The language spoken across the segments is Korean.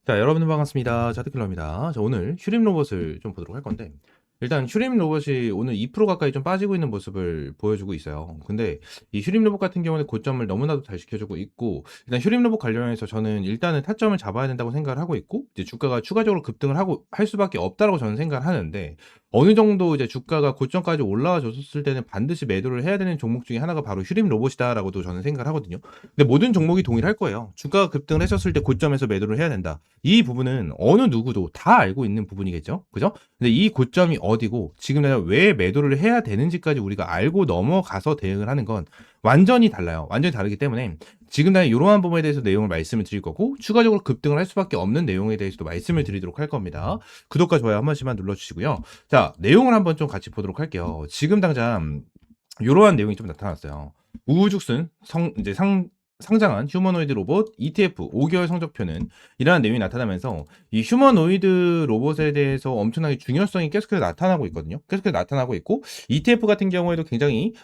자, 여러분 반갑습니다. 자드킬러입니다. 자, 오늘 휴림 로봇을 좀 보도록 할 건데, 일단 휴림 로봇이 오늘 2% 가까이 좀 빠지고 있는 모습을 보여주고 있어요. 근데 이 휴림 로봇 같은 경우는 고점을 너무나도 잘 지켜주고 있고, 일단 휴림 로봇 관련해서 저는 일단은 타점을 잡아야 된다고 생각을 하고 있고, 이제 주가가 추가적으로 급등을 하고 할 수밖에 없다라고 저는 생각을 하는데, 어느 정도 이제 주가가 고점까지 올라와 줬을 때는 반드시 매도를 해야 되는 종목 중에 하나가 바로 휴림 로봇이다라고도 저는 생각을 하거든요. 근데 모든 종목이 동일할 거예요. 주가가 급등을 했었을 때 고점에서 매도를 해야 된다. 이 부분은 어느 누구도 다 알고 있는 부분이겠죠. 그죠? 근데 이 고점이 어디고 지금 내가 왜 매도를 해야 되는지까지 우리가 알고 넘어가서 대응을 하는 건 완전히 달라요. 완전히 다르기 때문에 지금 나 이러한 부분에 대해서 내용을 말씀을 드릴 거고 추가적으로 급등을 할 수밖에 없는 내용에 대해서도 말씀을 드리도록 할 겁니다. 구독과 좋아요 한 번씩만 눌러주시고요. 자, 내용을 한번 좀 같이 보도록 할게요. 지금 당장 이러한 내용이 좀 나타났어요. 우후죽순 이제 상장한 휴머노이드 로봇 ETF 5개월 성적표는 이러한 내용이 나타나면서 이 휴머노이드 로봇에 대해서 엄청나게 중요성이 계속해서 나타나고 있거든요. 계속해서 나타나고 있고 ETF 같은 경우에도 굉장히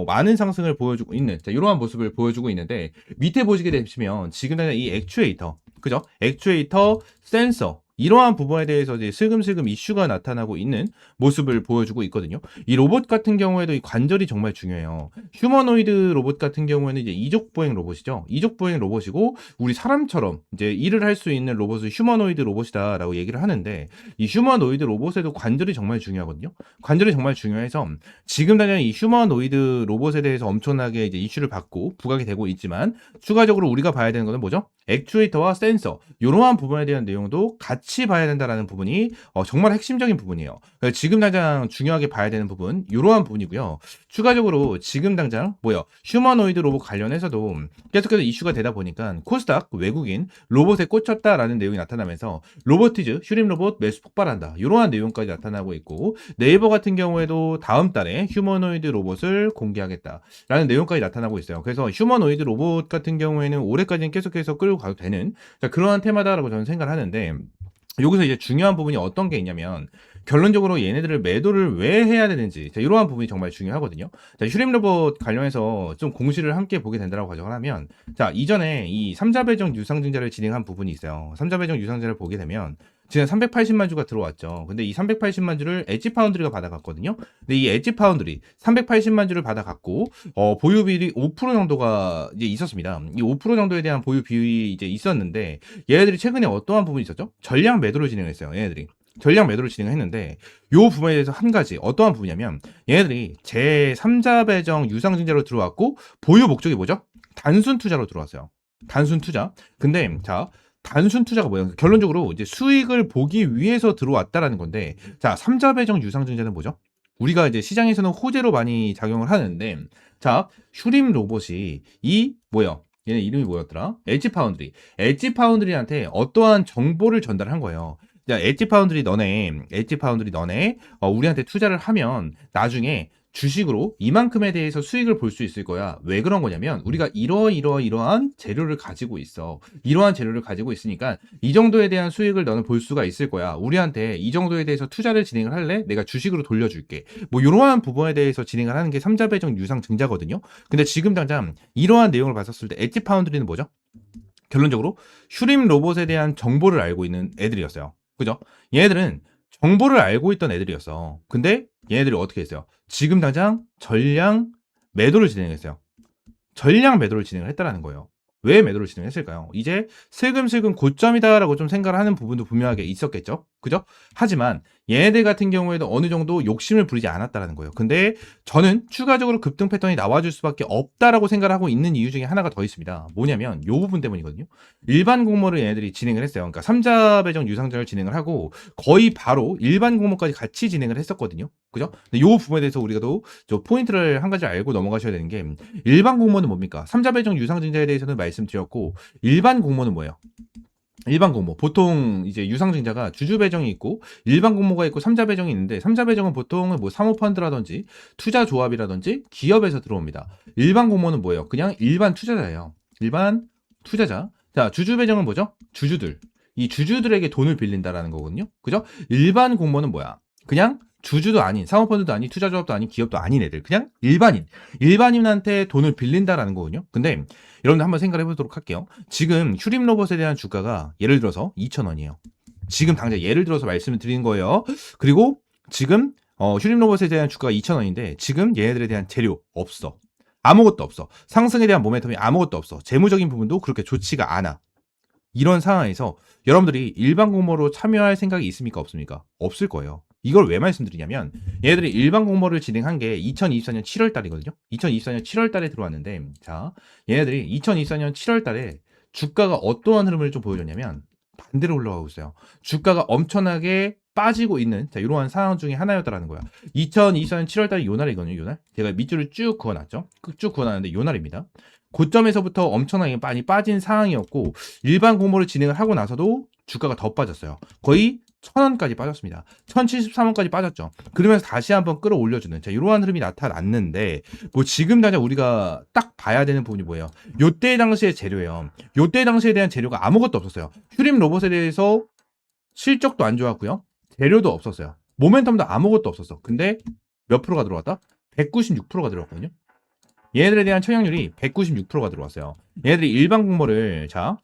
많은 상승을 보여주고 있는 이러한 모습을 보여주고 있는데 밑에 보시게 되시면 지금 이 액추에이터 그죠? 액추에이터 센서 이러한 부분에 대해서 이제 슬금슬금 이슈가 나타나고 있는 모습을 보여주고 있거든요. 이 로봇 같은 경우에도 이 관절이 정말 중요해요. 휴머노이드 로봇 같은 경우에는 이제 이족보행 로봇이죠. 이족보행 로봇이고 우리 사람처럼 이제 일을 할 수 있는 로봇을 휴머노이드 로봇이다라고 얘기를 하는데 이 휴머노이드 로봇에도 관절이 정말 중요하거든요. 관절이 정말 중요해서 지금 당장 이 휴머노이드 로봇에 대해서 엄청나게 이제 이슈를 받고 부각이 되고 있지만 추가적으로 우리가 봐야 되는 것은 뭐죠? 액추에이터와 센서 이러한 부분에 대한 내용도 같이 봐야 된다라는 부분이 정말 핵심적인 부분이에요. 지금 당장 중요하게 봐야 되는 부분 이러한 부분이고요. 추가적으로 지금 당장 휴머노이드 로봇 관련해서도 계속해서 이슈가 되다 보니까 코스닥 외국인 로봇에 꽂혔다라는 내용이 나타나면서 로보티즈 휴림 로봇 매수 폭발한다 이러한 내용까지 나타나고 있고 네이버 같은 경우에도 다음 달에 휴머노이드 로봇을 공개하겠다라는 내용까지 나타나고 있어요. 그래서 휴머노이드 로봇 같은 경우에는 올해까지는 계속해서 끌고 가도 되는 그러한 테마다라고 저는 생각을 하는데 여기서 이제 중요한 부분이 어떤 게 있냐면 결론적으로 얘네들을 매도를 왜 해야 되는지 이러한 부분이 정말 중요하거든요. 자, 휴림 로봇 관련해서 좀 공시를 함께 보게 된다고 가정을 하면 자, 이전에 이 3자 배정 유상증자를 진행한 부분이 있어요. 3자 배정 유상증자를 보게 되면 지금 380만 주가 들어왔죠. 근데 이 380만 주를 엣지 파운드리가 받아갔거든요. 근데 이 엣지 파운드리 380만 주를 받아갔고 보유 비율이 5% 정도가 이제 있었습니다. 이 5% 정도에 대한 보유 비율이 이제 있었는데 얘네들이 최근에 어떠한 부분이 있었죠? 전량 매도를 진행했어요. 얘네들이 전량 매도를 진행했는데 요 부분에 대해서 한 가지 어떠한 부분이냐면 얘네들이 제 3자 배정 유상증자로 들어왔고 보유 목적이 뭐죠? 단순 투자로 들어왔어요. 단순 투자. 근데 자 단순 투자가 뭐예요? 결론적으로 이제 수익을 보기 위해서 들어왔다라는 건데, 자, 3자 배정 유상증자는 뭐죠? 우리가 이제 시장에서는 호재로 많이 작용을 하는데, 자, 휴림 로봇이 얘네 이름이 뭐였더라? 엣지 파운드리. 엣지 파운드리한테 어떠한 정보를 전달한 거예요. 야, 엣지 파운드리 너네, 우리한테 투자를 하면 나중에 주식으로 이만큼에 대해서 수익을 볼 수 있을 거야. 왜 그런 거냐면 우리가 이러한 재료를 가지고 있어. 이러한 재료를 가지고 있으니까 이 정도에 대한 수익을 너는 볼 수가 있을 거야. 우리한테 이 정도에 대해서 투자를 진행을 할래? 내가 주식으로 돌려줄게. 이러한 부분에 대해서 진행을 하는 게 3자 배정 유상 증자거든요. 근데 지금 당장 이러한 내용을 봤었을 때 엣지 파운드리는 뭐죠? 결론적으로 휴림 로봇에 대한 정보를 알고 있는 애들이었어요. 그죠? 얘네들은 정보를 알고 있던 애들이었어. 근데 얘네들이 어떻게 했어요? 지금 당장 전량 매도를 진행했어요. 전량 매도를 진행을 했다라는 거예요. 왜 매도를 진행했을까요? 이제 슬금슬금 고점이다라고 좀 생각을 하는 부분도 분명하게 있었겠죠. 그죠? 하지만 얘네들 같은 경우에도 어느 정도 욕심을 부리지 않았다라는 거예요. 근데 저는 추가적으로 급등 패턴이 나와줄 수밖에 없다라고 생각을 하고 있는 이유 중에 하나가 더 있습니다. 뭐냐면 이 부분 때문이거든요. 일반 공모를 얘네들이 진행을 했어요. 그러니까 3자 배정 유상증을 진행을 하고 거의 바로 일반 공모까지 같이 진행을 했었거든요. 그죠? 근데 이 부분에 대해서 우리가 또 포인트를 한 가지 알고 넘어가셔야 되는 게 일반 공모는 뭡니까? 3자 배정 유상증자에 대해서는 말씀드렸고 일반 공모는 뭐예요? 일반 공모 보통 이제 유상증자가 주주 배정이 있고 일반 공모가 있고 3자 배정이 있는데 3자 배정은 보통 사모펀드라든지 투자 조합이라든지 기업에서 들어옵니다. 일반 공모는 뭐예요? 그냥 일반 투자자예요. 일반 투자자. 자, 주주 배정은 뭐죠? 주주들. 이 주주들에게 돈을 빌린다라는 거거든요. 그죠? 일반 공모는 뭐야? 그냥 주주도 아닌, 사모펀드도 아닌, 투자조합도 아닌, 기업도 아닌 애들. 그냥 일반인한테 돈을 빌린다라는 거거든요. 근데 여러분들 한번 생각해 보도록 할게요. 지금 휴림로봇에 대한 주가가 예를 들어서 2,000원이에요. 지금 당장 예를 들어서 말씀을 드리는 거예요. 그리고 지금 휴림로봇에 대한 주가가 2,000원인데 지금 얘네들에 대한 재료 없어. 아무것도 없어. 상승에 대한 모멘텀이 아무것도 없어. 재무적인 부분도 그렇게 좋지가 않아. 이런 상황에서 여러분들이 일반 공모로 참여할 생각이 있습니까? 없습니까? 없을 거예요. 이걸 왜 말씀드리냐면 얘네들이 일반 공모를 진행한 게 2024년 7월 달이거든요. 2024년 7월 달에 들어왔는데 자, 얘네들이 2024년 7월 달에 주가가 어떠한 흐름을 좀 보여줬냐면 반대로 올라가고 있어요. 주가가 엄청나게 빠지고 있는 자, 이러한 상황 중에 하나였다라는 거야. 2024년 7월 달이 요 날이거든요. 요 날. 제가 밑줄을 쭉 그어놨죠. 쭉 그어놨는데 요 날입니다. 고점에서부터 엄청나게 많이 빠진 상황이었고 일반 공모를 진행을 하고 나서도 주가가 더 빠졌어요. 거의 1,000원까지 빠졌습니다. 1,073원까지 빠졌죠. 그러면서 다시 한번 끌어올려주는 자 이러한 흐름이 나타났는데 뭐 지금 당장 우리가 딱 봐야 되는 부분이 뭐예요? 요때 당시의 재료예요. 요때 당시에 대한 재료가 아무것도 없었어요. 휴림 로봇에 대해서 실적도 안 좋았고요. 재료도 없었어요. 모멘텀도 아무것도 없었어. 근데 몇 프로가 들어왔다? 196%가 들어왔거든요. 얘네들에 대한 청약률이 196%가 들어왔어요. 얘네들이 일반 공모를 자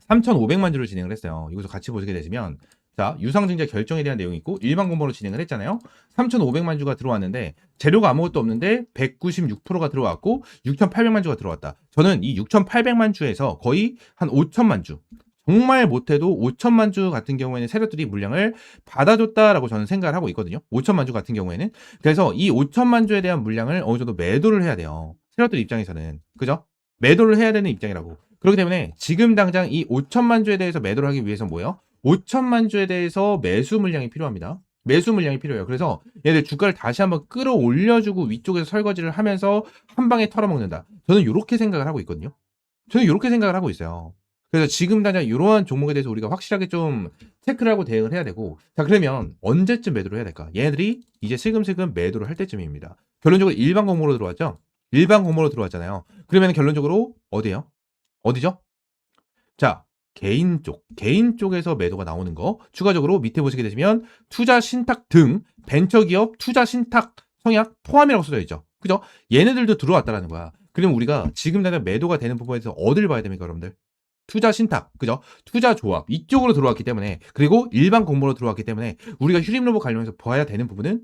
3,500만 주를 진행을 했어요. 여기서 같이 보시게 되시면 자 유상증자 결정에 대한 내용이 있고 일반 공모로 진행을 했잖아요. 3,500만 주가 들어왔는데 재료가 아무것도 없는데 196%가 들어왔고 6,800만 주가 들어왔다. 저는 이 6,800만 주에서 거의 한 5천만 주 정말 못해도 5천만 주 같은 경우에는 세력들이 물량을 받아줬다라고 저는 생각을 하고 있거든요. 5천만 주 같은 경우에는. 그래서 이 5천만 주에 대한 물량을 어느 정도 매도를 해야 돼요. 세력들 입장에서는. 그죠? 매도를 해야 되는 입장이라고. 그렇기 때문에 지금 당장 이 5천만 주에 대해서 매도를 하기 위해서 뭐예요? 5천만 주에 대해서 매수 물량이 필요합니다. 매수 물량이 필요해요. 그래서 얘들 주가를 다시 한번 끌어올려주고 위쪽에서 설거지를 하면서 한 방에 털어먹는다. 저는 이렇게 생각을 하고 있거든요. 저는 이렇게 생각을 하고 있어요. 그래서 지금 당장 이러한 종목에 대해서 우리가 확실하게 좀 체크를 하고 대응을 해야 되고 자 그러면 언제쯤 매도를 해야 될까? 얘네들이 이제 슬금슬금 매도를 할 때쯤입니다. 결론적으로 일반 공모로 들어왔죠? 일반 공모로 들어왔잖아요. 그러면 결론적으로 어디예요? 어디죠? 자 개인 쪽에서 매도가 나오는 거 추가적으로 밑에 보시게 되시면 투자 신탁 등 벤처기업 투자 신탁 청약 포함이라고 써져 있죠. 그죠? 얘네들도 들어왔다라는 거야. 그럼 우리가 지금 당장 매도가 되는 부분에서 어디를 봐야 됩니까 여러분들? 투자 신탁, 그죠? 투자 조합 이쪽으로 들어왔기 때문에 그리고 일반 공모로 들어왔기 때문에 우리가 휴림 로봇 관련해서 봐야 되는 부분은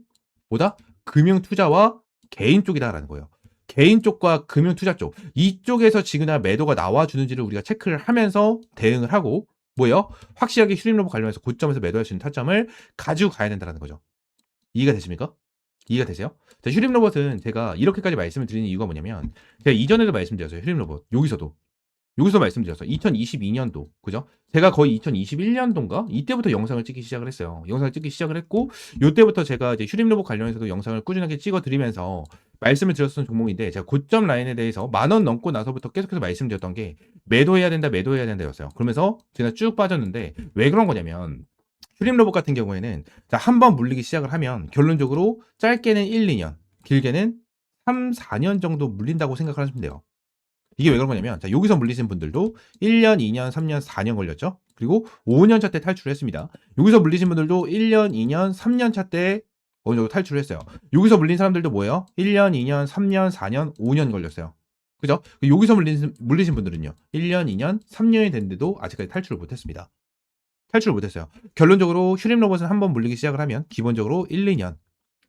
뭐다? 금융 투자와 개인 쪽이다라는 거예요. 개인 쪽과 금융 투자 쪽 이쪽에서 지금 매도가 나와주는지를 우리가 체크를 하면서 대응을 하고 뭐예요? 확실하게 휴림 로봇 관련해서 고점에서 매도할 수 있는 타점을 가지고 가야 된다는 거죠. 이해가 되십니까? 이해가 되세요? 자, 휴림 로봇은 제가 이렇게까지 말씀을 드리는 이유가 뭐냐면 제가 이전에도 말씀드렸어요. 휴림 로봇 여기서 말씀드렸어요. 2022년도, 그죠? 제가 거의 2021년도인가? 이때부터 영상을 찍기 시작을 했어요. 영상을 찍기 시작을 했고, 요때부터 제가 이제 휴림 로봇 관련해서도 영상을 꾸준하게 찍어드리면서 말씀을 드렸던 종목인데, 제가 고점 라인에 대해서 10,000원 넘고 나서부터 계속해서 말씀드렸던 게, 매도해야 된다, 매도해야 된다 였어요. 그러면서 제가 쭉 빠졌는데, 왜 그런 거냐면, 휴림 로봇 같은 경우에는, 자, 한번 물리기 시작을 하면, 결론적으로 짧게는 1, 2년, 길게는 3, 4년 정도 물린다고 생각을 하시면 돼요. 이게 왜 그런 거냐면 자 여기서 물리신 분들도 1년, 2년, 3년, 4년 걸렸죠. 그리고 5년 차 때 탈출을 했습니다. 여기서 물리신 분들도 1년, 2년, 3년 차 때 어느 정도 탈출을 했어요. 여기서 물린 사람들도 뭐예요? 1년, 2년, 3년, 4년, 5년 걸렸어요. 그죠? 여기서 물리신 분들은요. 1년, 2년, 3년이 됐는데도 아직까지 탈출을 못했습니다. 탈출을 못했어요. 결론적으로 휴림 로봇은 한번 물리기 시작을 하면 기본적으로 1, 2년,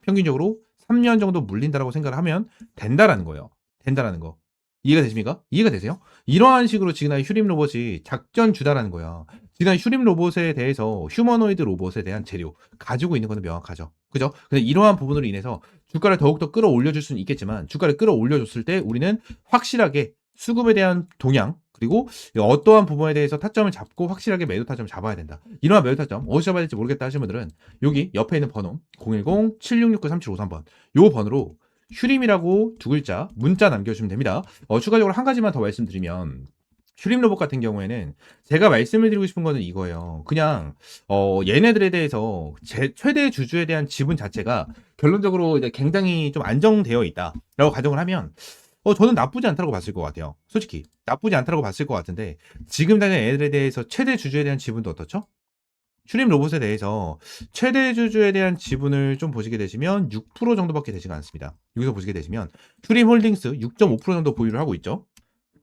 평균적으로 3년 정도 물린다라고 생각을 하면 된다라는 거예요. 된다라는 거. 이해가 되십니까? 이해가 되세요? 이러한 식으로 지금 휴림 로봇이 작전 주다라는 거야. 지금 휴림 로봇에 대해서 휴머노이드 로봇에 대한 재료 가지고 있는 거는 명확하죠. 그죠? 근데 이러한 부분으로 인해서 주가를 더욱더 끌어올려줄 수는 있겠지만 주가를 끌어올려줬을 때 우리는 확실하게 수급에 대한 동향 그리고 어떠한 부분에 대해서 타점을 잡고 확실하게 매도 타점을 잡아야 된다. 이러한 매도 타점 어디서 잡아야 될지 모르겠다 하시는 분들은 여기 옆에 있는 번호 010-7669-3753번 요 번호로 휴림이라고 두 글자 문자 남겨주시면 됩니다. 추가적으로 한 가지만 더 말씀드리면 휴림 로봇 같은 경우에는 제가 말씀을 드리고 싶은 거는 이거예요. 그냥 얘네들에 대해서 최대 주주에 대한 지분 자체가 결론적으로 이제 굉장히 좀 안정되어 있다라고 가정을 하면 저는 나쁘지 않다고 봤을 것 같아요. 솔직히 나쁘지 않다고 봤을 것 같은데 지금 당장 얘네들에 대해서 최대 주주에 대한 지분도 어떻죠? 슈림 로봇에 대해서 최대 주주에 대한 지분을 좀 보시게 되시면 6% 정도밖에 되지가 않습니다. 여기서 보시게 되시면 슈림 홀딩스 6.5% 정도 보유를 하고 있죠.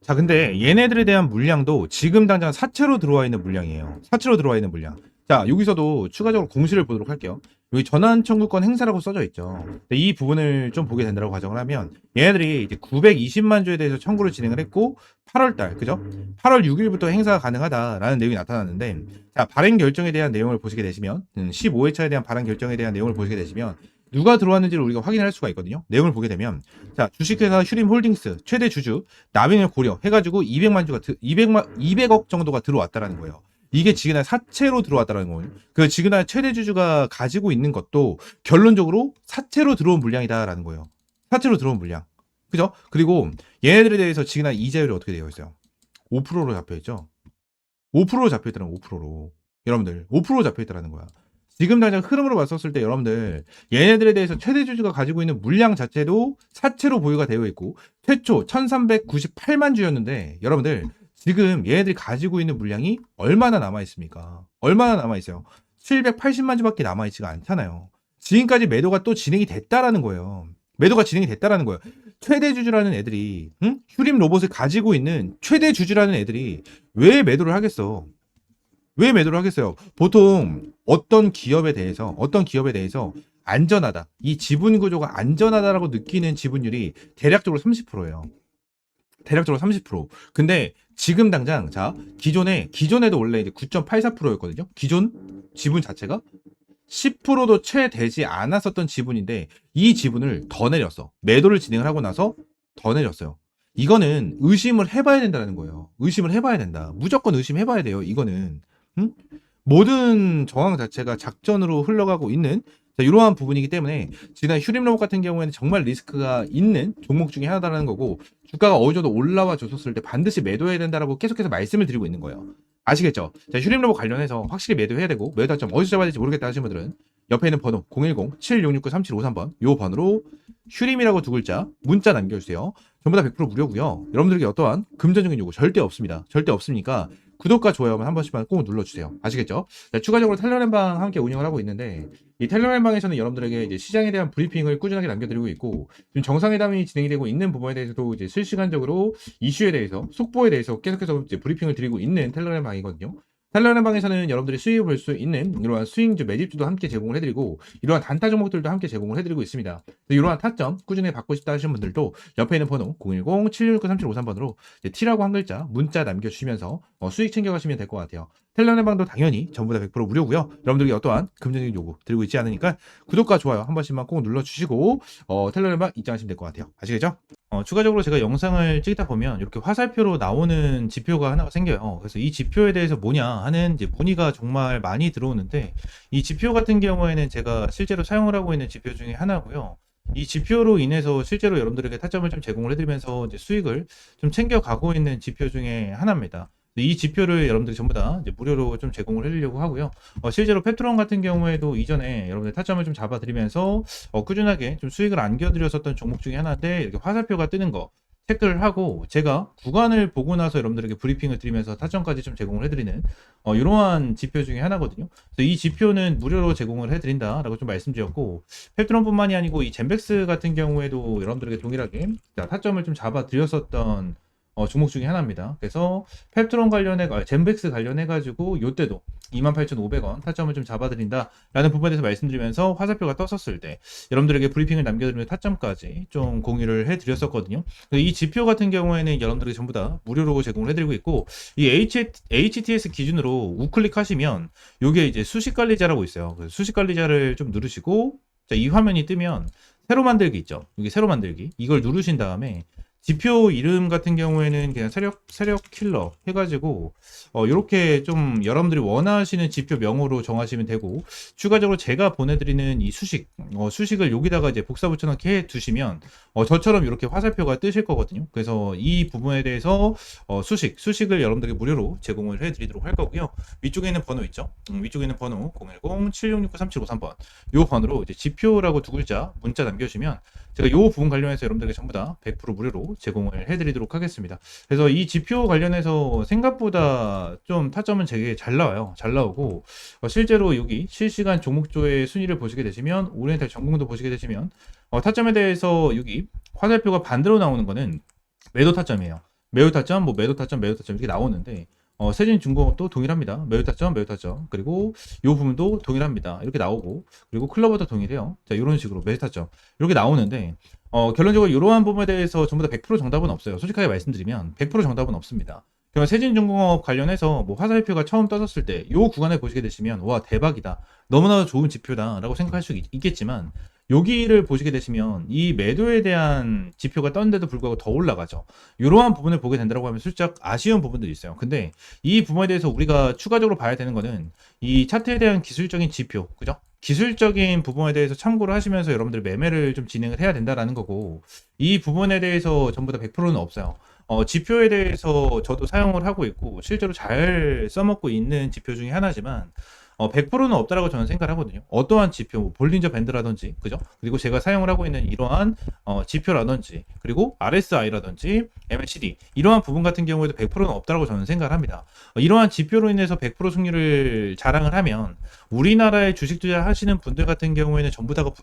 자, 근데 얘네들에 대한 물량도 지금 당장 사채로 들어와 있는 물량이에요. 사채로 들어와 있는 물량. 자, 여기서도 추가적으로 공시를 보도록 할게요. 여기 전환 청구권 행사라고 써져 있죠. 근데 이 부분을 좀 보게 된다고 가정을 하면 얘네들이 이제 920만 주에 대해서 청구를 진행을 했고 8월 달, 그죠? 8월 6일부터 행사가 가능하다라는 내용이 나타났는데, 자, 발행 결정에 대한 내용을 보시게 되시면 15회차에 대한 발행 결정에 대한 내용을 보시게 되시면 누가 들어왔는지를 우리가 확인할 수가 있거든요. 내용을 보게 되면, 자, 주식회사 슈림 홀딩스 최대 주주 납인을 고려 해가지고 200억 정도가 들어왔다라는 거예요. 이게 지그날 사채로 들어왔다라는 거예요. 그 지그날 최대 주주가 가지고 있는 것도 결론적으로 사채로 들어온 물량이다라는 거예요. 사채로 들어온 물량. 그죠? 그리고 얘네들에 대해서 지그날 이자율이 어떻게 되어 있어요? 5%로 잡혀 있죠. 5%로 잡혀 있다는 5%로. 여러분들 5%로 잡혀 있다는 거야. 지금 당장 흐름으로 봤었을 때 여러분들 얘네들에 대해서 최대 주주가 가지고 있는 물량 자체도 사채로 보유가 되어 있고 최초 1398만 주였는데 여러분들 지금 얘네들이 가지고 있는 물량이 얼마나 남아있습니까? 얼마나 남아있어요? 780만 주밖에 남아있지가 않잖아요. 지금까지 매도가 또 진행이 됐다라는 거예요. 매도가 진행이 됐다라는 거예요. 최대 주주라는 애들이, 휴림 로봇을 가지고 있는 최대 주주라는 애들이 왜 매도를 하겠어? 왜 매도를 하겠어요? 보통 어떤 기업에 대해서 안전하다, 이 지분 구조가 안전하다라고 느끼는 지분율이 대략적으로 30%예요. 대략적으로 30%. 근데 지금 당장 자 기존에도 원래 이제 9.84%였거든요. 기존 지분 자체가 10%도 채 되지 않았었던 지분인데 이 지분을 더 내렸어. 매도를 진행을 하고 나서 더 내렸어요. 이거는 의심을 해봐야 된다는 거예요. 의심을 해봐야 된다. 무조건 의심해봐야 돼요. 이거는 모든 정황 자체가 작전으로 흘러가고 있는 이러한 부분이기 때문에 지난 휴림 로봇 같은 경우에는 정말 리스크가 있는 종목 중에 하나다라는 거고 주가가 어느 정도 올라와 줬었을 때 반드시 매도해야 된다라고 계속해서 말씀을 드리고 있는 거예요. 아시겠죠? 자, 휴림 로봇 관련해서 확실히 매도해야 되고 매도 타점 어디서 잡아야 될지 모르겠다 하시는 분들은 옆에 있는 번호 010-7669-3753번 요 번호로 휴림이라고 두 글자 문자 남겨주세요. 전부 다 100% 무료고요. 여러분들에게 어떠한 금전적인 요구 절대 없습니다. 절대 없으니까 구독과 좋아요만 한 번씩만 꼭 눌러주세요. 아시겠죠? 자, 추가적으로 텔레그램방 함께 운영을 하고 있는데 이 텔레그램방에서는 여러분들에게 이제 시장에 대한 브리핑을 꾸준하게 남겨드리고 있고 지금 정상회담이 진행이 되고 있는 부분에 대해서도 이제 실시간적으로 이슈에 대해서 속보에 대해서 계속해서 이제 브리핑을 드리고 있는 텔레그램방이거든요. 텔레그램방에서는 여러분들이 수익을 볼 수 있는 이러한 수익주 매집주도 함께 제공을 해드리고 이러한 단타 종목들도 함께 제공을 해드리고 있습니다. 이러한 타점 꾸준히 받고 싶다 하시는 분들도 옆에 있는 번호 010-769-3753번으로 T라고 한 글자 문자 남겨주시면서 수익 챙겨가시면 될 것 같아요. 텔레그램방도 당연히 전부 다 100% 무료고요. 여러분들에게 어떠한 금전적인 요구 드리고 있지 않으니까 구독과 좋아요 한 번씩만 꼭 눌러주시고 텔레그램방 입장하시면 될 것 같아요. 아시겠죠? 추가적으로 제가 영상을 찍다 보면 이렇게 화살표로 나오는 지표가 하나가 생겨요. 그래서 이 지표에 대해서 뭐냐 하는 이제 문의가 정말 많이 들어오는데 이 지표 같은 경우에는 제가 실제로 사용을 하고 있는 지표 중에 하나고요. 이 지표로 인해서 실제로 여러분들에게 타점을 좀 제공을 해드리면서 이제 수익을 좀 챙겨가고 있는 지표 중에 하나입니다. 이 지표를 여러분들이 전부 다 이제 무료로 좀 제공을 해드리려고 하고요. 실제로 페트론 같은 경우에도 이전에 여러분들 타점을 좀 잡아드리면서 꾸준하게 좀 수익을 안겨드렸었던 종목 중에 하나인데 이렇게 화살표가 뜨는 거 체크를 하고 제가 구간을 보고 나서 여러분들에게 브리핑을 드리면서 타점까지 좀 제공을 해드리는 이러한 지표 중에 하나거든요. 그래서 이 지표는 무료로 제공을 해드린다라고 좀 말씀드렸고 페트론뿐만이 아니고 이 젠백스 같은 경우에도 여러분들에게 동일하게 타점을 좀 잡아드렸었던 종목 중에 하나입니다. 그래서 펩트론 젠백스 관련해가지고 요때도 28,500원 타점을 좀 잡아드린다라는 부분에 대해서 말씀드리면서 화살표가 떴었을 때 여러분들에게 브리핑을 남겨드리는 타점까지 좀 공유를 해드렸었거든요. 이 지표 같은 경우에는 여러분들에게 전부 다 무료로 제공을 해드리고 있고 이 HTS 기준으로 우클릭하시면 요게 이제 수식관리자라고 있어요. 그래서 수식관리자를 좀 누르시고 자, 이 화면이 뜨면 새로 만들기 있죠. 여기 새로 만들기 이걸 누르신 다음에 지표 이름 같은 경우에는 그냥 세력 킬러 해가지고 이렇게 좀 여러분들이 원하시는 지표 명으로 정하시면 되고 추가적으로 제가 보내드리는 이 수식을 여기다가 이제 복사 붙여넣기 해 두시면 저처럼 이렇게 화살표가 뜨실 거거든요. 그래서 이 부분에 대해서 수식을 여러분들에게 무료로 제공을 해드리도록 할 거고요. 위쪽에 있는 번호 있죠. 위쪽에 있는 번호 010-7669-3753번 이 번호로 이제 지표라고 두 글자 문자 남겨주시면 제가 이 부분 관련해서 여러분들에게 전부 다 100% 무료로 제공을 해드리도록 하겠습니다. 그래서 이 지표 관련해서 생각보다 좀 타점은 되게 잘 나와요. 잘 나오고 실제로 여기 실시간 종목조의 순위를 보시게 되시면 오리엔탈 전공도 보시게 되시면 타점에 대해서 여기 화살표가 반대로 나오는 거는 매도 타점이에요. 매도 타점, 뭐 매도 타점, 매도 타점 이렇게 나오는데 세진중공업도 동일합니다. 매도 타점, 매도 타점. 그리고 이 부분도 동일합니다. 이렇게 나오고 그리고 클로버도 동일해요. 자, 이런 식으로 매도 타점 이렇게 나오는데 결론적으로 이러한 부분에 대해서 전부 다 100% 정답은 없어요. 솔직하게 말씀드리면 100% 정답은 없습니다. 그러면 세진중공업 관련해서 뭐 화살표가 처음 떠졌을 때 이 구간에 보시게 되시면 와 대박이다. 너무나도 좋은 지표다라고 생각할 수 있겠지만 여기를 보시게 되시면 이 매도에 대한 지표가 떴는데도 불구하고 더 올라가죠. 이러한 부분을 보게 된다고 하면 슬쩍 아쉬운 부분들이 있어요. 근데 이 부분에 대해서 우리가 추가적으로 봐야 되는 거는 이 차트에 대한 기술적인 지표, 그죠? 기술적인 부분에 대해서 참고를 하시면서 여러분들 매매를 좀 진행을 해야 된다라는 거고 이 부분에 대해서 전부 다 100%는 없어요. 지표에 대해서 저도 사용을 하고 있고 실제로 잘 써먹고 있는 지표 중에 하나지만 100%는 없다라고 저는 생각을 하거든요. 어떠한 지표, 뭐 볼린저 밴드라든지, 그죠? 그리고 제가 사용을 하고 있는 이러한 지표라든지, 그리고 RSI라든지, MACD 이러한 부분 같은 경우에도 100%는 없다라고 저는 생각을 합니다. 이러한 지표로 인해서 100% 승률을 자랑을 하면 우리나라에 주식 투자하시는 분들 같은 경우에는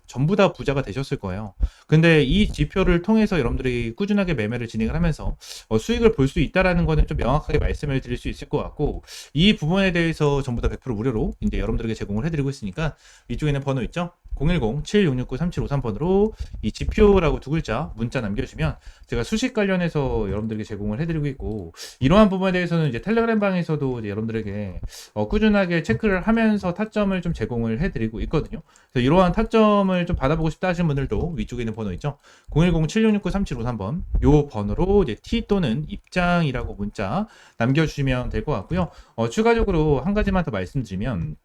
전부 다 부자가 되셨을 거예요. 근데 이 지표를 통해서 여러분들이 꾸준하게 매매를 진행을 하면서 수익을 볼 수 있다라는 거는 좀 명확하게 말씀을 드릴 수 있을 것 같고 이 부분에 대해서 전부 다 100% 무료로 이제 여러분들에게 제공을 해드리고 있으니까 이쪽에는 번호 있죠? 010-7669-3753번으로 이 지표라고 두 글자 문자 남겨주시면 제가 수식 관련해서 여러분들에게 제공을 해드리고 있고 이러한 부분에 대해서는 이제 텔레그램 방에서도 이제 여러분들에게 꾸준하게 체크를 하면서 타점을 좀 제공을 해드리고 있거든요. 그래서 이러한 타점을 좀 받아보고 싶다 하시는 분들도 위쪽에 있는 번호 있죠? 010-7669-3753번 요 번호로 이제 T 또는 입장이라고 문자 남겨주시면 될 것 같고요. 추가적으로 한 가지만 더 말씀드리면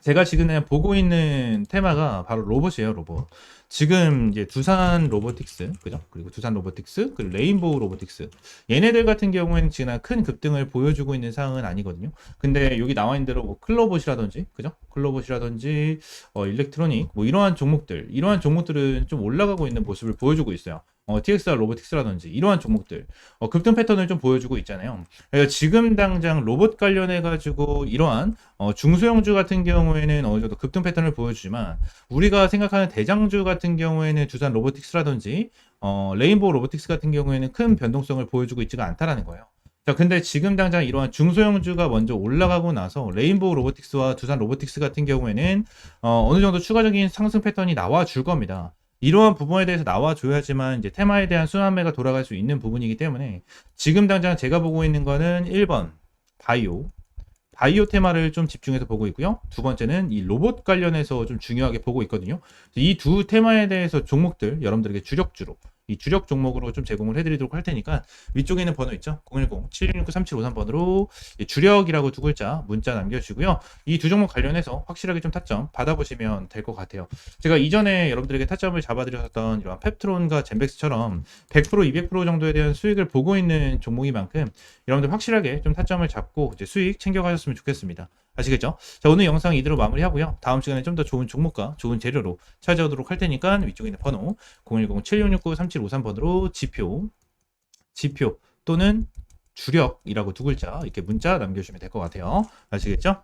제가 지금 보고 있는 테마가 바로 로봇이에요, 로봇. 지금 이제 두산 로보틱스, 그죠? 그리고 두산 로보틱스, 그리고 레인보우 로보틱스. 얘네들 같은 경우에는 지금 큰 급등을 보여주고 있는 상황은 아니거든요. 근데 여기 나와 있는 대로 뭐 클로봇이라든지, 그죠? 클로봇이라든지, 일렉트로닉, 뭐 이러한 종목들은 좀 올라가고 있는 모습을 보여주고 있어요. TXR 로보틱스라든지 이러한 종목들 급등 패턴을 좀 보여주고 있잖아요. 그래서 지금 당장 로봇 관련해 가지고 이러한 중소형주 같은 경우에는 어느 정도 급등 패턴을 보여주지만 우리가 생각하는 대장주 같은 경우에는 두산 로보틱스라든지 레인보우 로보틱스 같은 경우에는 큰 변동성을 보여주고 있지가 않다라는 거예요. 자, 근데 지금 당장 이러한 중소형주가 먼저 올라가고 나서 레인보우 로보틱스와 두산 로보틱스 같은 경우에는 어느 정도 추가적인 상승 패턴이 나와 줄 겁니다. 이러한 부분에 대해서 나와줘야지만 이제 테마에 대한 순환매가 돌아갈 수 있는 부분이기 때문에 지금 당장 제가 보고 있는 거는 1번 바이오 테마를 좀 집중해서 보고 있고요. 두 번째는 이 로봇 관련해서 좀 중요하게 보고 있거든요. 이 두 테마에 대해서 종목들 여러분들에게 주력주로 이 주력 종목으로 좀 제공을 해드리도록 할 테니까 위쪽에 있는 번호 있죠? 010-7669-3753번으로 주력이라고 두 글자 문자 남겨주시고요. 이 두 종목 관련해서 확실하게 좀 타점 받아보시면 될 것 같아요. 제가 이전에 여러분들에게 타점을 잡아드렸던 이런 펩트론과 젠백스처럼 100%, 200% 정도에 대한 수익을 보고 있는 종목인 만큼 여러분들 확실하게 좀 타점을 잡고 이제 수익 챙겨가셨으면 좋겠습니다. 아시겠죠? 자, 오늘 영상 이대로 마무리하고요. 다음 시간에 좀 더 좋은 종목과 좋은 재료로 찾아오도록 할 테니까 위쪽에 있는 번호 010-7669-3753번으로 지표 또는 주력이라고 두 글자 이렇게 문자 남겨주시면 될 것 같아요. 아시겠죠?